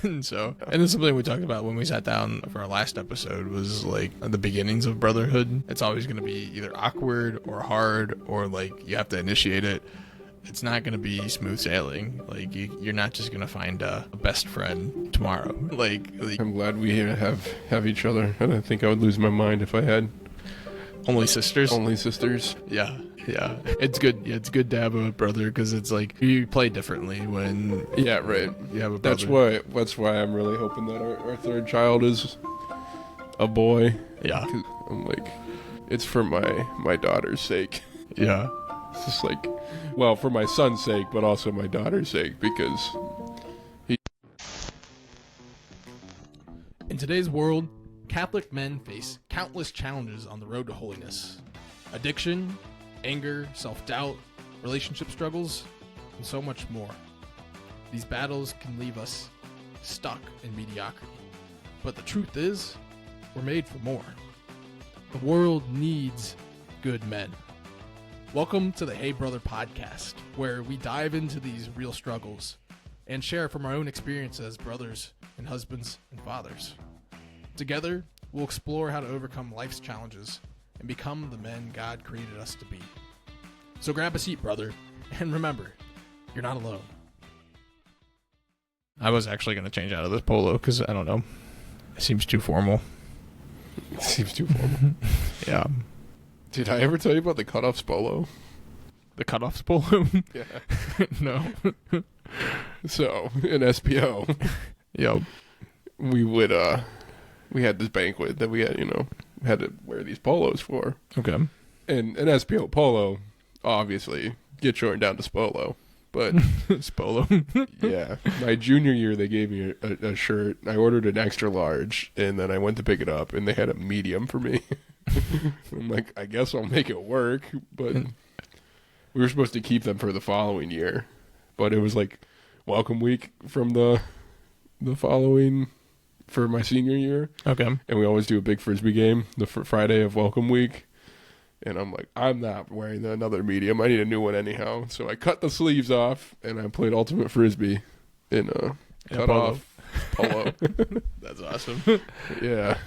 And so, and it's something we talked about when we sat down for our last episode was like the beginnings of brotherhood. It's always going to be either awkward or hard, or like you have to initiate it. It's not going to be smooth sailing. Like you're not just going to find a best friend tomorrow. Like I'm glad we have each other. I don't think I would lose my mind if I had only sisters. Only sisters. Yeah. It's good. Yeah, it's good to have a brother because it's like you play differently when. Yeah, right. You have a brother. That's why I'm really hoping that our third child is a boy. Yeah. 'Cause I'm like, it's for my daughter's sake. Yeah. It's just like, well, for my son's sake, but also my daughter's sake, because in today's world, Catholic men face countless challenges on the road to holiness. Addiction, anger, self-doubt, relationship struggles, and so much more. These battles can leave us stuck in mediocrity. But the truth is, we're made for more. The world needs good men. Welcome to the Hey Brother podcast, where we dive into these real struggles and share from our own experience as brothers and husbands and fathers. Together, we'll explore how to overcome life's challenges and become the men God created us to be. So grab a seat, brother, and remember, you're not alone. I was actually going to change out of this polo because, I don't know, it seems too formal. Yeah. Did I ever tell you about the cutoffs polo? The cutoffs polo? Yeah. No. So, in SPO, Yep. we had this banquet that we had to wear these polos for. Okay. And an SPO polo, obviously, get shortened down to Spolo. But Spolo. yeah, my junior year they gave me a shirt. I ordered an extra large, and then I went to pick it up, and they had a medium for me. I'm like, I guess I'll make it work. But we were supposed to keep them for the following year, but it was like welcome week from the following for my senior year. Okay. And we always do a big Frisbee game the Friday of welcome week. And I'm like, I'm not wearing another medium. I need a new one anyhow. So I cut the sleeves off, and I played Ultimate Frisbee in a cut-off polo. That's awesome. Yeah.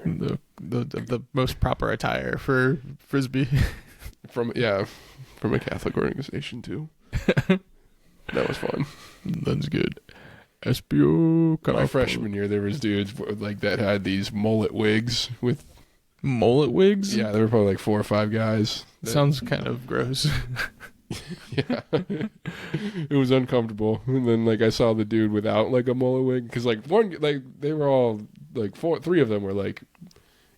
The most proper attire for Frisbee. From a Catholic organization, too. That was fun. That's good. SPO. My freshman year, there was dudes like that had these mullet wigs with... Mullet wigs? Yeah, there were probably like 4 or 5 guys. Sounds kind of gross. Yeah. It was uncomfortable. And then like I saw the dude without like a mullet wig, because like they were all like 3 of them were like,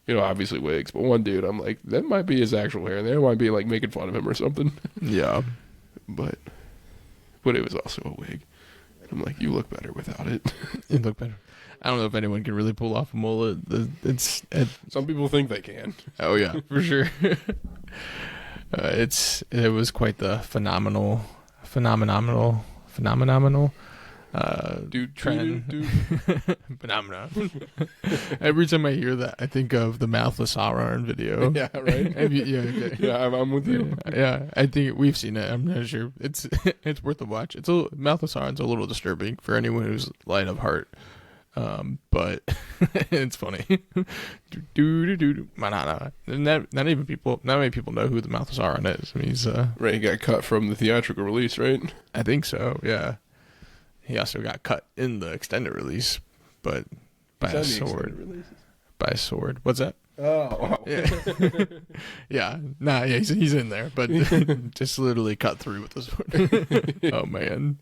obviously wigs, but one dude, I'm like, that might be his actual hair, and they might be like making fun of him or something. Yeah. But it was also a wig. And I'm like, you look better without it. You look better. I don't know if anyone can really pull off a mullet. Some people think they can. Oh yeah, for sure. It was quite the phenomenal trend. Phenomenon. Every time I hear that, I think of the Mouthless Sauron video. Yeah, right. Okay. Yeah, I'm with you. Yeah, I think we've seen it. I'm not sure. It's worth a watch. Mouth-less Sauron's a little disturbing for anyone who's light of heart. But it's funny. Not many people know who the Mouth of Sauron is. I mean, he's right. He got cut from the theatrical release, right? I think so. Yeah. He also got cut in the extended release, but by a sword. By a sword. What's that? Oh. Yeah. Yeah. Nah. Yeah. He's in there, but just literally cut through with the sword. Oh man.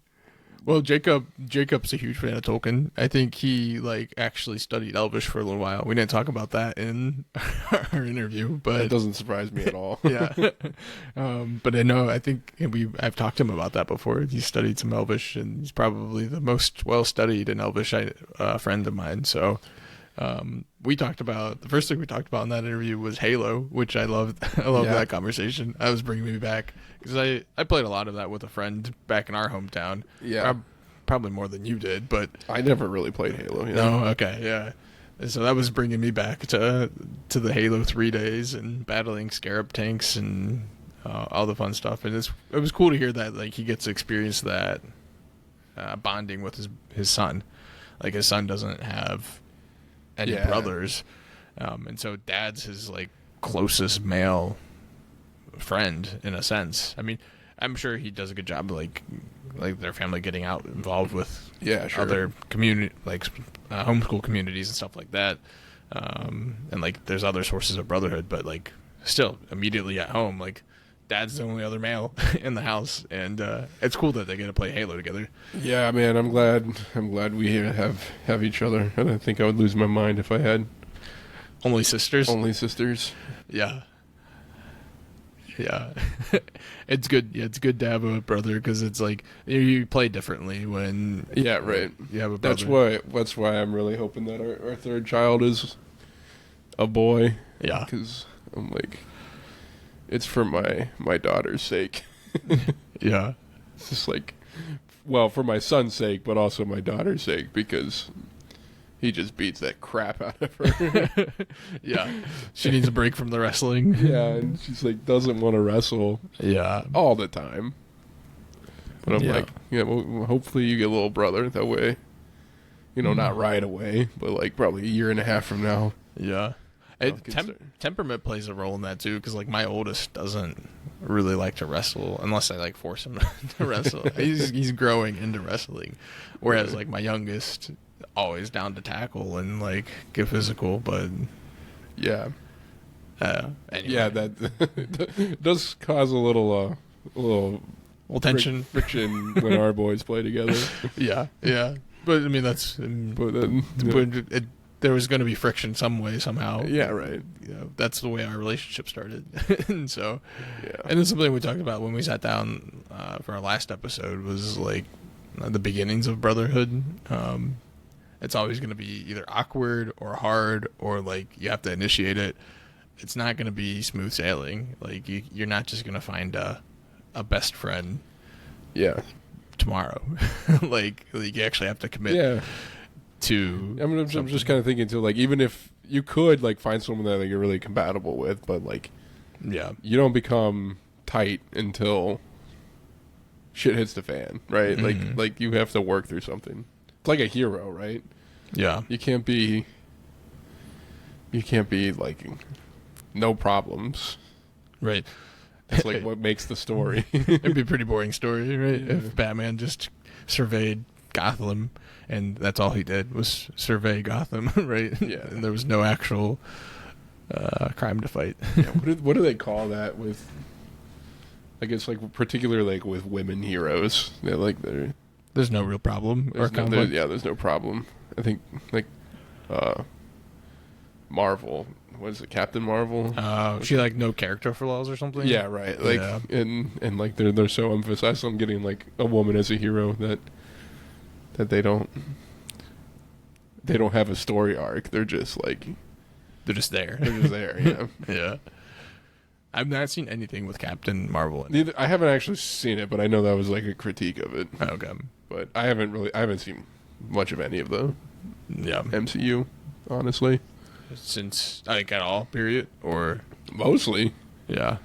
Well, Jacob's a huge fan of Tolkien. I think he actually studied Elvish for a little while. We didn't talk about that in our interview, but that doesn't surprise me at all. Yeah. But I think I've talked to him about that before. He studied some Elvish, and he's probably the most well-studied in Elvish friend of mine. So the first thing we talked about in that interview was Halo, which I loved. I love that conversation. That was bringing me back because I played a lot of that with a friend back in our hometown. Yeah, probably more than you did, but I never really played Halo. No, okay, yeah. So that was bringing me back to the Halo 3 days and battling Scarab tanks and all the fun stuff. And it was cool to hear that he gets to experience that bonding with his son. Like his son doesn't have any Yeah. brothers, and so dad's his like closest male friend in a sense. I mean, I'm sure he does a good job like their family getting out involved with Sure. other community like homeschool communities and stuff like that, and like there's other sources of brotherhood, but like still immediately at home, like dad's the only other male in the house, and it's cool that they get to play Halo together. Yeah, man, I'm glad we have each other. I don't think I would lose my mind if I had Only sisters. only sisters. Yeah. It's good. Yeah, it's good to have a brother because it's like you play differently when Yeah, right. you have a brother. That's why I'm really hoping that our third child is a boy. Yeah. Because I'm like, it's for my daughter's sake. Yeah. It's just like, well, for my son's sake, but also my daughter's sake, because he just beats that crap out of her. Yeah. She needs a break from the wrestling. Yeah, and she's like doesn't want to wrestle Yeah. all the time. But I'm Yeah. like, yeah, well, hopefully you get a little brother that way. You know, not right away, but like probably a year and a half from now. Yeah. Temperament plays a role in that too, because like my oldest doesn't really like to wrestle unless I like force him to wrestle. He's growing into wrestling, whereas like my youngest always down to tackle and like get physical, but Yeah. anyway. Yeah, that does cause a little tension. friction when our boys play together. Yeah, but I mean that's But then, but there was going to be friction some way somehow. yeah, right. You know, that's the way our relationship started. And so, Yeah. and then something we talked about when we sat down for our last episode was like the beginnings of brotherhood. It's always going to be either awkward or hard, or like you have to initiate it. It's not going to be smooth sailing. Like you're not just going to find a best friend Yeah. tomorrow. like you actually have to commit Yeah. to. I mean, I'm just kind of thinking too, like, even if you could like find someone that like, you're really compatible with, but like, Yeah. you don't become tight until shit hits the fan, right? Mhm. Like you have to work through something. It's like a hero, right? Yeah. You can't be like no problems. Right. That's like what makes the story. It'd be a pretty boring story, right? Yeah. If Batman just surveyed Gotham and that's all he did was survey Gotham, right? Yeah. And there was no actual crime to fight. Yeah, what do they call that with? I guess like particularly like with women heroes, they're like There's no real problem or conflict. there's no problem. I think like Marvel, what is it, Captain Marvel? She like no character flaws or something. Yeah, right. Like Yeah. and like they're so emphasized on getting like a woman as a hero that they don't have a story arc. They're just like They're just there. they're just there. Yeah. Yeah. I've not seen anything with Captain Marvel in it. Neither, I haven't actually seen it, but I know that was like a critique of it. Okay. But I haven't seen much of any of the Yeah. MCU, honestly. Since like at all, period, or Mostly. yeah.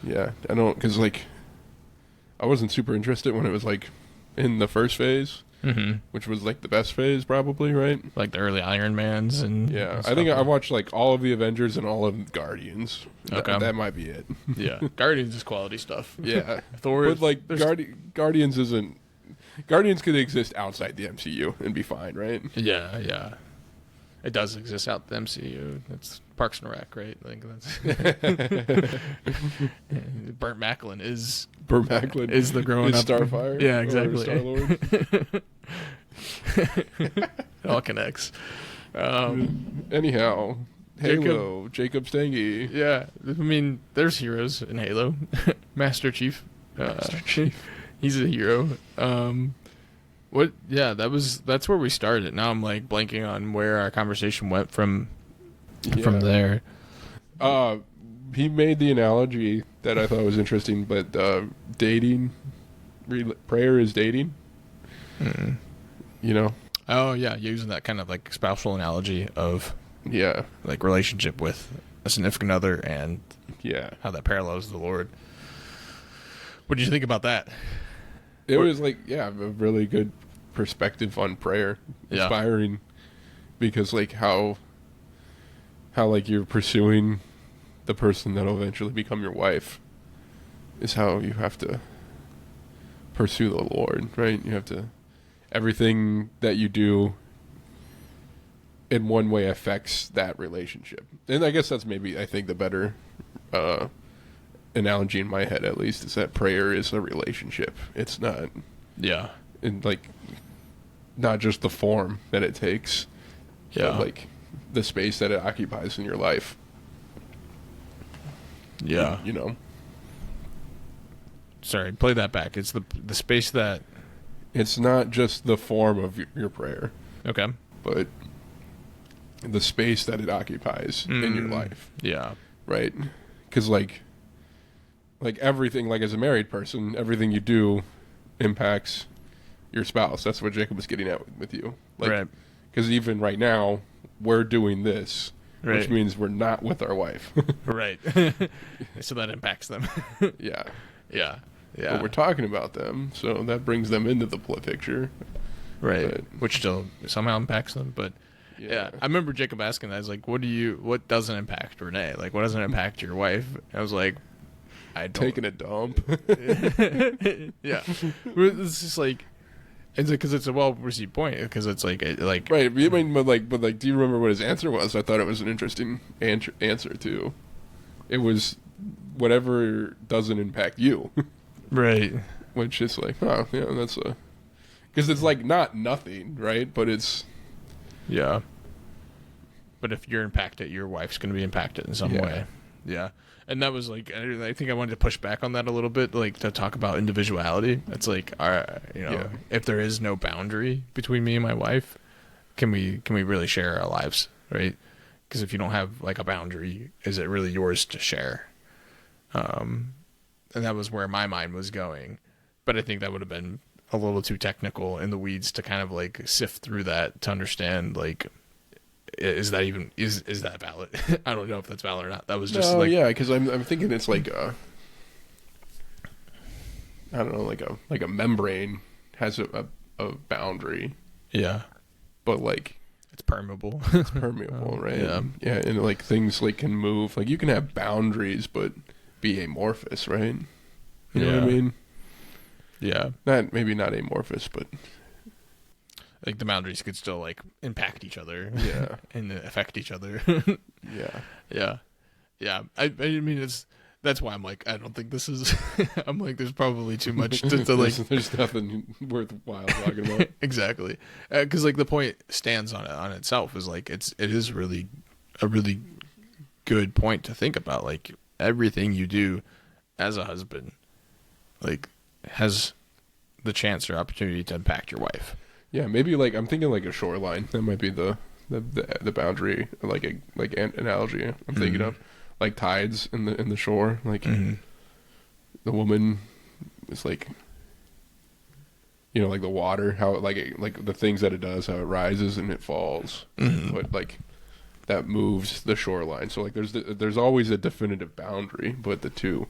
Yeah. I don't, because like I wasn't super interested when it was like in the first phase, Mm-hmm. which was like the best phase probably, right? Like the early Iron Mans and Yeah. and I think stuff. I watched like all of the Avengers and all of Guardians. Okay. That might be it. Yeah, Guardians is quality stuff. Yeah. Thor, But like there's- Guardians isn't. Guardians could exist outside the MCU and be fine, right? Yeah. It does exist out the MCU. It's Parks and Rec, right? Like that's Burnt Macklin is Burt Macklin the growing is up Starfire. Yeah, exactly. Star-Lord. It all connects. Anyhow, Halo, Jacob Stange. Yeah, I mean, there's heroes in Halo. Master Chief. He's a hero. What? Yeah, that's where we started. Now I'm like blanking on where our conversation went from there. He made the analogy that I thought was interesting, but dating, prayer is dating. Mm. You know? Oh yeah, using that kind of like spousal analogy of Yeah. like relationship with a significant other and Yeah. how that parallels the Lord. What did you think about that? It was like, yeah, a really good perspective on prayer. Yeah. Inspiring, because like how like you're pursuing the person that'll eventually become your wife is how you have to pursue the Lord, right? You have to, everything that you do in one way affects that relationship. And I guess that's maybe, I think, the better analogy in my head, at least, is that prayer is a relationship. It's not, Yeah. and like, not just the form that it takes, but like the space that it occupies in your life. Yeah. You know? Sorry, play that back. It's the space that... It's not just the form of your prayer, Okay. but the space that it occupies in your life. Yeah. Right? Because like everything, like as a married person, everything you do impacts your spouse. That's what Jacob was getting at with you. Like, right. Because even right now, we're doing this, Right. which means we're not with our wife. Right. So that impacts them. Yeah. Yeah. Yeah. But we're talking about them, so that brings them into the picture. Right. But, Which still somehow impacts them. But yeah. I remember Jacob asking that. I was like, what doesn't impact Renee? Like, what doesn't impact your wife? I was like, I don't. Taking a dump. Yeah. It's just like, it's because it's a well-received point, because it's like right. I mean, but like, do you remember what his answer was? I thought it was an interesting answer too. It was whatever doesn't impact you. Right. Which is like, oh, yeah, that's a... Because it's like not nothing, right? But it's... Yeah. But if you're impacted, your wife's going to be impacted in some way. Yeah. And that was like, I think I wanted to push back on that a little bit, like to talk about individuality. It's like, if there is no boundary between me and my wife, can we really share our lives, right? Because if you don't have like a boundary, is it really yours to share? And that was where my mind was going. But I think that would have been a little too technical in the weeds to kind of like sift through that to understand, like, is that even, is that valid? I don't know if that's valid or not. That was just because I'm thinking it's like I don't know, like a membrane has a boundary. Yeah. But like, it's permeable. It's permeable, right? Yeah. Yeah, and like things like can move. Like you can have boundaries, but be amorphous, right? You know what I mean? Yeah. Maybe not amorphous, but like the boundaries could still like impact each other. Yeah. And affect each other. Yeah. Yeah. Yeah. I mean, that's why I'm like, I don't think this is, I'm like, there's probably too much to like. There's nothing worthwhile talking about. Exactly. Because like the point stands on itself is like, it is really a really good point to think about. Like everything you do as a husband, like has the chance or opportunity to impact your wife. Yeah. Maybe like, I'm thinking like a shoreline. That might be the boundary, like an analogy I'm thinking of. Like tides in the shore, like the woman is like, like the water, how like the things that it does, how it rises and it falls, but like that moves the shoreline. So like there's always a definitive boundary, but the two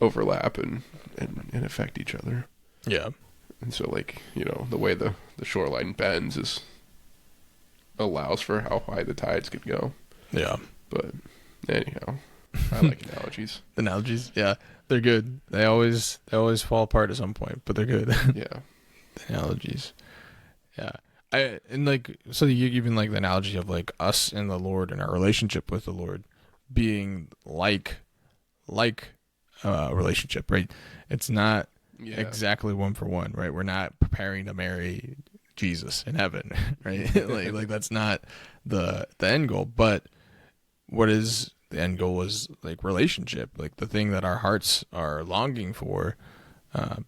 overlap and affect each other. Yeah. And so like the way the shoreline bends allows for how high the tides could go. Yeah. But anyhow, I like analogies. Analogies, yeah, they're good. They always fall apart at some point, but they're good. Yeah. The analogies, yeah. So you even like the analogy of like us and the Lord and our relationship with the Lord being like a relationship, right? It's not exactly one for one, right? We're not preparing to marry Jesus in heaven, right? like that's not the end goal, but what is the end goal is like relationship, like the thing that our hearts are longing for,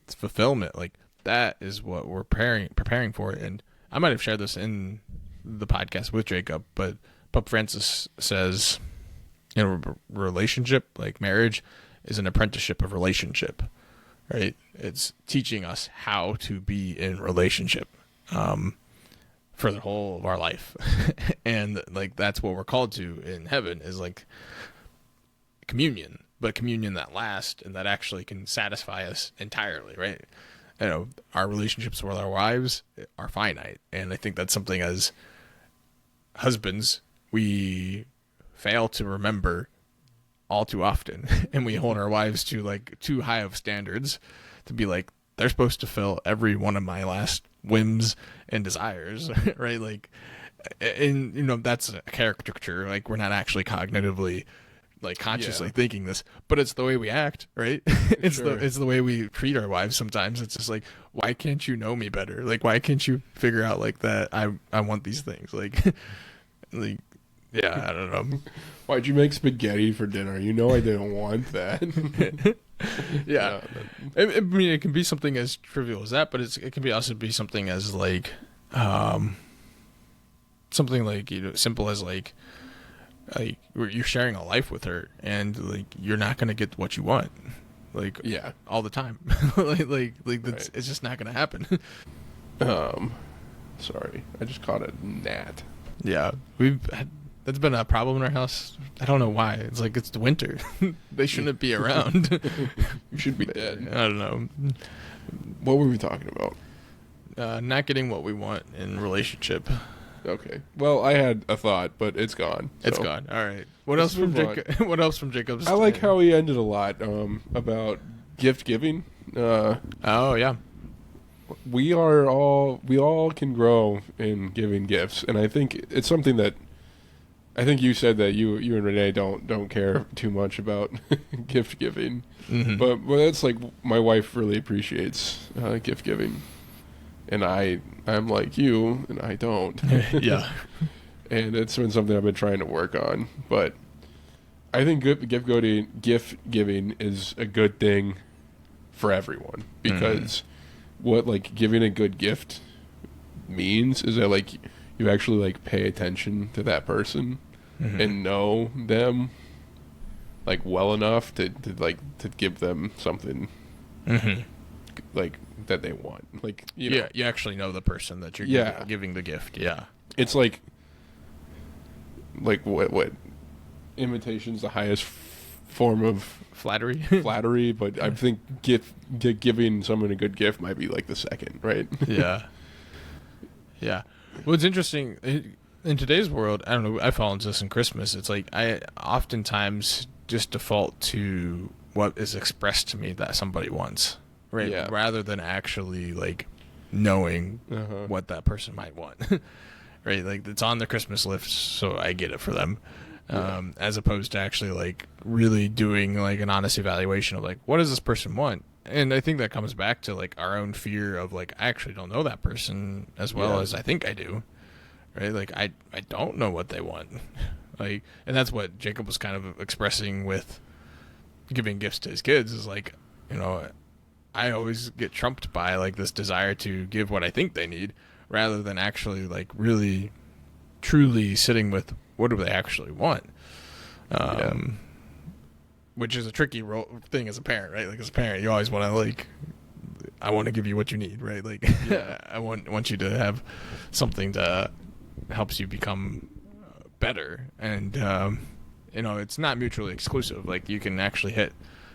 fulfillment. Like that is what we're preparing for. And I might have shared this in the podcast with Jacob, but Pope Francis says, relationship, like marriage, is an apprenticeship of relationship, right? It's teaching us how to be in relationship. For the whole of our life. And like that's what we're called to in heaven is like communion, but communion that lasts and that actually can satisfy us entirely, right? our relationships with our wives are finite. And I think that's something as husbands, we fail to remember all too often. And we hold our wives to like too high of standards to be like, they're supposed to fill every one of my last whims and desires, right? Like, and that's a caricature. Like, we're not actually cognitively, like, consciously thinking this, but it's the way we act, right? It's the way we treat our wives. Sometimes it's just like, why can't you know me better? Like, why can't you figure out like that I want these things? Like, like, yeah, I don't know. Why'd you make spaghetti for dinner? You know I didn't want that. Yeah. I mean, it can be something as trivial as that, but it can also be something as like something like simple as like you're sharing a life with her, and like you're not gonna get what you want, like all the time. like that's, it's just not gonna happen. Sorry, I just caught a gnat. Yeah, that's been a problem in our house. I don't know why. It's like, it's the winter. They shouldn't be around. You should be dead. I don't know. What were we talking about? Not getting what we want in relationship. Okay. Well, I had a thought, but it's gone. It's gone. All right. What else from Jacob? What else from Jacob's? I like how he ended a lot about gift giving. Oh yeah. We all can grow in giving gifts, and I think it's something that I think you said that you and Renee don't care too much about gift giving, but that's like my wife really appreciates gift giving. And I'm like you, and I don't. Yeah. And it's been something I've been trying to work on. But I think gift giving is a good thing for everyone. Because what, like, giving a good gift means is that, like, you actually, like, pay attention to that person and know them, like, well enough to give them something, like, that they want. Like, you actually know the person that you're giving the gift. Yeah. It's like what imitation's the highest form of flattery, but I think giving someone a good gift might be like the second, right? Yeah. Well, it's interesting in today's world. I don't know, I fall into this in Christmas. It's like I oftentimes just default to what is expressed to me that somebody wants, right? Yeah. Rather than actually like knowing what that person might want. Right? Like, it's on the Christmas list, so I get it for them. As opposed to actually like really doing like an honest evaluation of like, what does this person want? And I think that comes back to like our own fear of like, I actually don't know that person as well as I think I do, right? Like, I don't know what they want. Like, and that's what Jacob was kind of expressing with giving gifts to his kids, is like, I always get trumped by like this desire to give what I think they need, rather than actually like really truly sitting with what do they actually want. Which is a tricky thing as a parent, right? Like, as a parent, you always want to like, I want to give you what you need, right? Like, I want you to have something that helps you become better. And, it's not mutually exclusive. Like, you can actually hit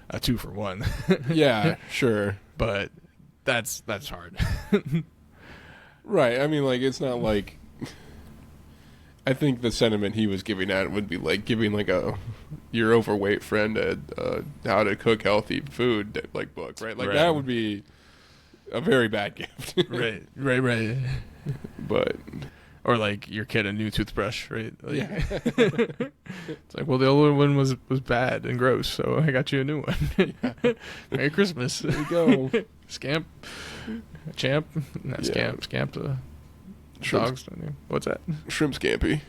a 2-for-1. Yeah, sure. But that's hard. Right. I mean, like, it's not like, I think the sentiment he was giving at would be like giving like your overweight friend a how to cook healthy food like book, right? Like, that would be a very bad gift. Right. But, or like your kid a new toothbrush, right? Like, it's like, well, the old one was bad and gross, so I got you a new one. Merry Christmas. There you go. Champ. Not Scamp. Scamp the dogs, don't you? What's that? Shrimp Scampi.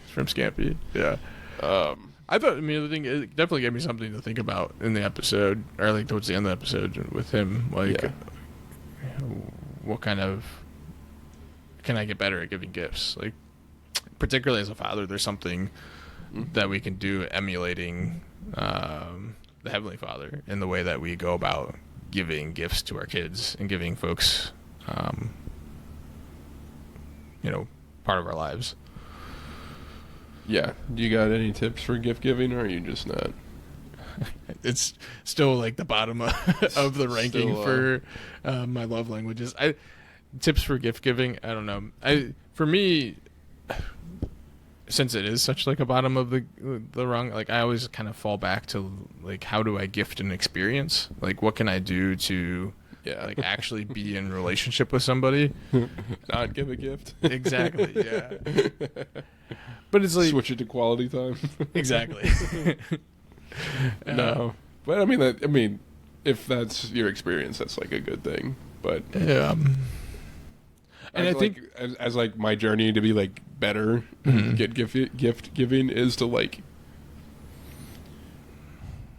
Yeah. I thought, the other thing, it definitely gave me something to think about in the episode, or like towards the end of the episode with him. Like, what kind of, can I get better at giving gifts? Like, particularly as a father, there's something that we can do emulating the Heavenly Father in the way that we go about giving gifts to our kids and giving folks, part of our lives. Yeah. Do you got any tips for gift giving, or are you just not? it's still like the bottom of the ranking Still, for my love languages. Tips for gift giving, I don't know. For me, since it is such like a bottom of the rung, like I always kind of fall back to like, how do I gift an experience? Like, what can I do to like actually be in relationship with somebody? Not give a gift. Exactly. Yeah. But it's like, switch it to quality time. Exactly. No, but I mean, if that's your experience, that's like a good thing. But yeah. And I think as like my journey to be like better, get gift giving is to like.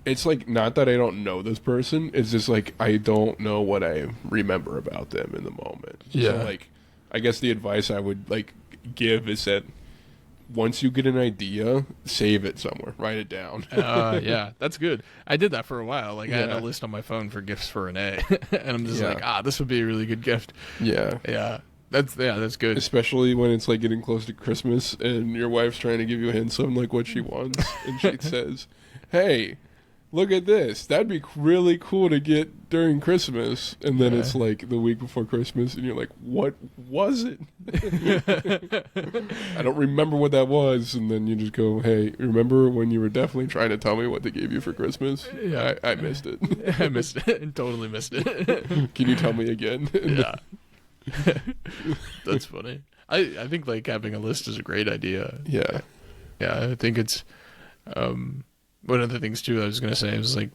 It's like not that I don't know this person. It's just like I don't know what I remember about them in the moment. Yeah. So like, I guess the advice I would like give is that once you get an idea, save it somewhere. Write it down. Yeah, that's good. I did that for a while. Like I had a Yeah. list on my phone for gifts for Renee, and I'm just Yeah. like, this would be a really good gift. Yeah. Yeah, that's good. Especially when it's like getting close to Christmas and your wife's trying to give you hints on like what she wants, and she says, "Hey, look at this. That'd be really cool to get during Christmas." And then it's like the week before Christmas, and you're like, "What was it?" I don't remember what that was. And then you just go, "Hey, remember when you were definitely trying to tell me what they gave you for Christmas? Yeah. I missed it. I missed it. Totally missed it. Can you tell me again?" Yeah. That's funny. I think like having a list is a great idea. Yeah. Yeah, I think it's one of the things too I was gonna say was like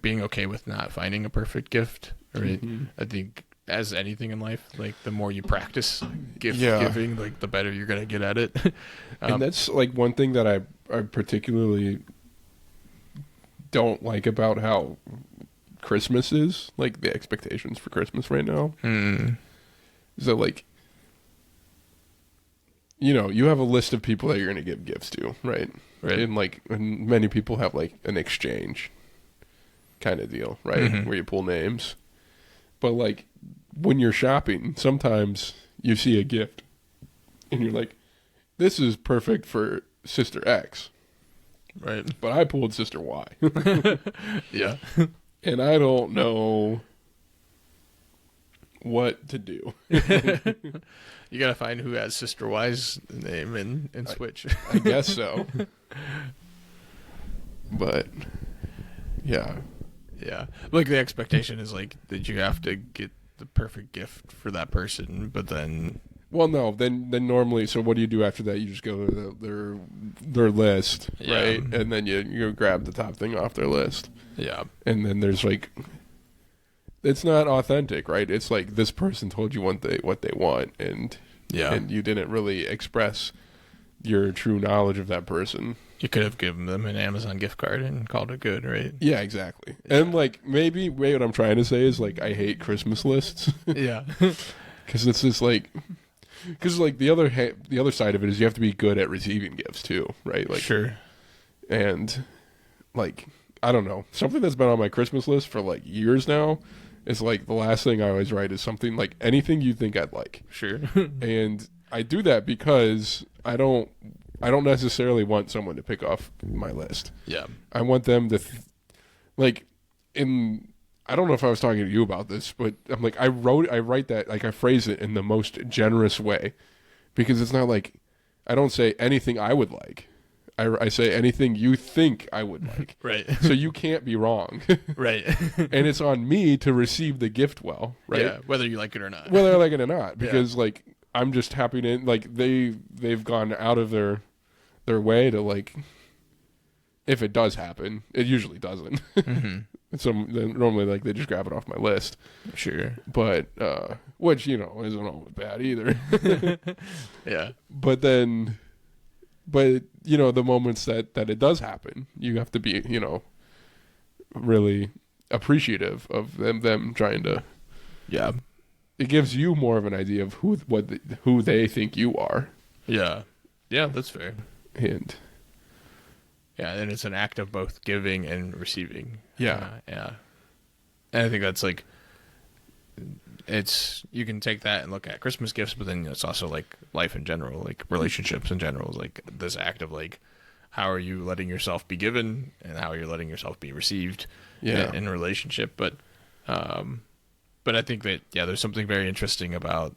being okay with not finding a perfect gift. Right. I think as anything in life, like the more you practice gift giving, like the better you're gonna get at it. And that's like one thing that I particularly don't like about how Christmas is, like the expectations for Christmas right now. Is that like, you know, you have a list of people that you're going to give gifts to, right? Right. And many people have like an exchange kind of deal, right? Where you pull names. But like when you're shopping, sometimes you see a gift and you're like, this is perfect for Sister X. Right. But I pulled Sister Y. Yeah. And I don't know what to do. You gotta find who has Sister Y's name and switch. I guess so. But yeah. Yeah. Like the expectation is like that you have to get the perfect gift for that person, but then Well, no. Then normally, so what do you do after that? You just go to their list, right? And then you grab the top thing off their list. Yeah. And then there's like, it's not authentic, right? It's like this person told you what they want, and you didn't really express your true knowledge of that person. You could have given them an Amazon gift card and called it good, right? Yeah, exactly. And like maybe what I'm trying to say is like I hate Christmas lists. Yeah. Because it's just like, because like the other side of it is you have to be good at receiving gifts too, right? Like Sure. And like I don't know, something that's been on my Christmas list for like years now is like the last thing I always write is something like anything you think I'd like. Sure. And I do that because I don't necessarily want someone to pick off my list. Yeah. I want them to I don't know if I was talking to you about this, but I'm like I write that, like I phrase it in the most generous way, because it's not like I don't say anything I would like. I say anything you think I would like. Right. So you can't be wrong. Right. And it's on me to receive the gift well, right? Yeah, whether you like it or not. Whether I like it or not, because like I'm just happy to like they've gone out of their way to like, if it does happen, it usually doesn't. So then normally like they just grab it off my list. Sure. But which, you know, isn't always bad either. Yeah. But you know, the moments that it does happen, you have to be, you know, really appreciative of them trying to. Yeah. It gives you more of an idea of who they think you are. Yeah. Yeah, that's fair. And and it's an act of both giving and receiving. Yeah. Yeah. And I think that's like, you can take that and look at Christmas gifts, but then it's also like life in general, like relationships in general, is like this act of like, how are you letting yourself be given, and how are you letting yourself be received in a relationship. But I think that, there's something very interesting about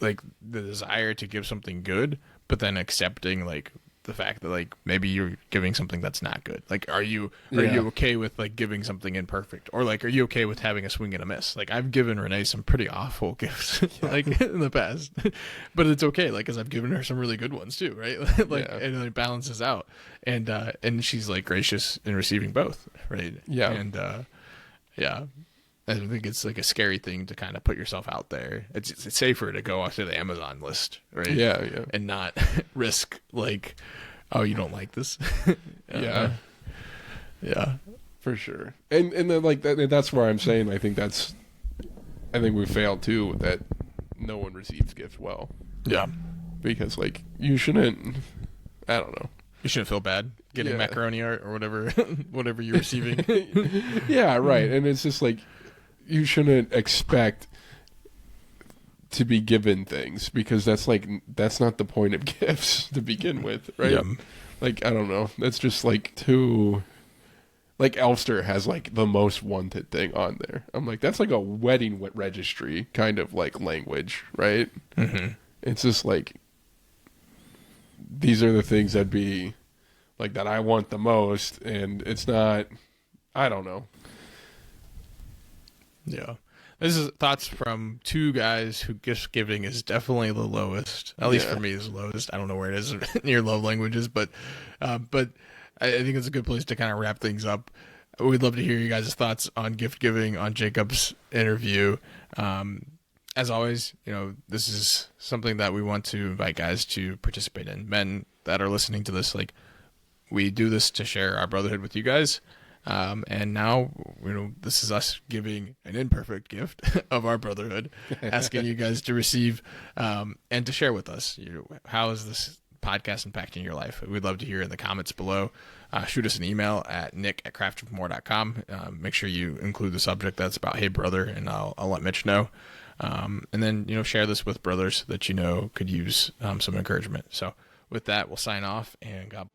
like the desire to give something good, but then accepting like the fact that like maybe you're giving something that's not good. Like, are you okay with like giving something imperfect, or like are you okay with having a swing and a miss? Like, I've given Renee some pretty awful gifts like in the past, but it's okay, like, because I've given her some really good ones too, right? Like, and it balances out, and she's like gracious in receiving both, right? And I think it's like a scary thing to kind of put yourself out there. It's safer to go off to the Amazon list, right? Yeah. And not risk like, oh, you don't like this. Yeah, for sure. And then like that's where I'm saying I think we failed too, that no one receives gifts well. Yeah, because like you shouldn't. I don't know. You shouldn't feel bad getting macaroni art or whatever, whatever you're receiving. Yeah, right. And it's just like, you shouldn't expect to be given things, because that's not the point of gifts to begin with, right? Yeah. Like, I don't know. That's just like too. Like, Elfster has like the most wanted thing on there. I'm like, that's like a wedding registry kind of like language, right? Mm-hmm. It's just like, these are the things that be like that I want the most, and it's not. I don't know. Yeah. This is thoughts from two guys who gift giving is definitely the lowest. At least for me, is the lowest. I don't know where it is in your love languages, but I think it's a good place to kind of wrap things up. We'd love to hear you guys' thoughts on gift giving, on Jacob's interview. As always, this is something that we want to invite guys to participate in. Men that are listening to this, like, we do this to share our brotherhood with you guys. And now, this is us giving an imperfect gift of our brotherhood, asking you guys to receive, and to share with us, how is this podcast impacting your life? We'd love to hear in the comments below. Shoot us an email at nick@craftwithmore.com. Make sure you include the subject that's about, hey brother, and I'll let Mitch know. And then, share this with brothers that could use, some encouragement. So with that, we'll sign off, and God